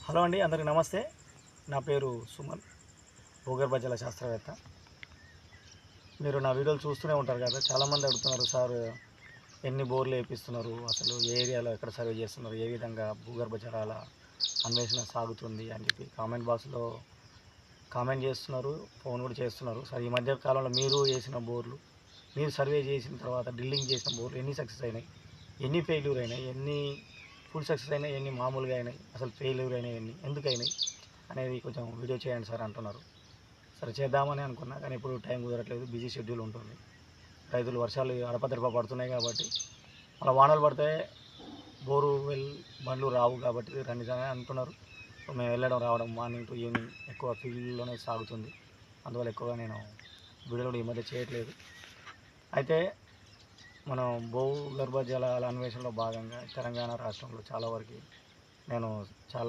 Hello అండి, అందరికీ నమస్తే. నా పేరు సుమన్, భూగర్భ జల శాస్త్రవేత్త. మీరు నా వీడియోలు చూస్తూనే ఉంటారు కదా. చాలామంది అడుగుతున్నారు, సార్ ఎన్ని బోర్లు వేపిస్తున్నారు, అసలు ఏ ఏరియాలో ఎక్కడ సర్వే చేస్తున్నారు, ఏ విధంగా భూగర్భ జలాల అన్వేషణ సాగుతుంది అని చెప్పి కామెంట్ బాక్స్లో కామెంట్ చేస్తున్నారు, ఫోన్ కూడా చేస్తున్నారు. సార్ ఈ మధ్య కాలంలో మీరు వేసిన బోర్లు, మీరు సర్వే చేసిన తర్వాత డ్రిల్లింగ్ చేసిన బోర్లు ఎన్ని సక్సెస్ అయినాయి, ఎన్ని ఫెయిల్యూర్ అయినాయి, ఎన్ని ఫుల్ సక్సెస్ అయినాయి, ఎన్ని మామూలుగా అయినాయి, అసలు ఫెయిల్యూర్ అయినాయి ఎన్ని, ఎందుకు అయినాయి అనేది కొంచెం వీడియో చేయండి సార్ అంటున్నారు. సరే చేద్దామని అనుకున్నా, కానీ ఇప్పుడు టైం కుదరట్లేదు, బిజీ షెడ్యూల్ ఉంటుంది. రైతులు వర్షాలు అడపదడప పడుతున్నాయి కాబట్టి, అలా వానలు పడితే బోరు బండ్లు రావు కాబట్టి రండి అని అంటున్నారు. సో మేము వెళ్ళడం రావడం మార్నింగ్ టు ఈవినింగ్ ఎక్కువ ఫీల్డ్లోనే సాగుతుంది. అందువల్ల ఎక్కువగా నేను వీడియోలు ఈ మధ్య చేయట్లేదు. అయితే మనం భూగర్భ జలాల అన్వేషణలో భాగంగా తెలంగాణ రాష్ట్రంలో చాలా వరకు నేను చాలా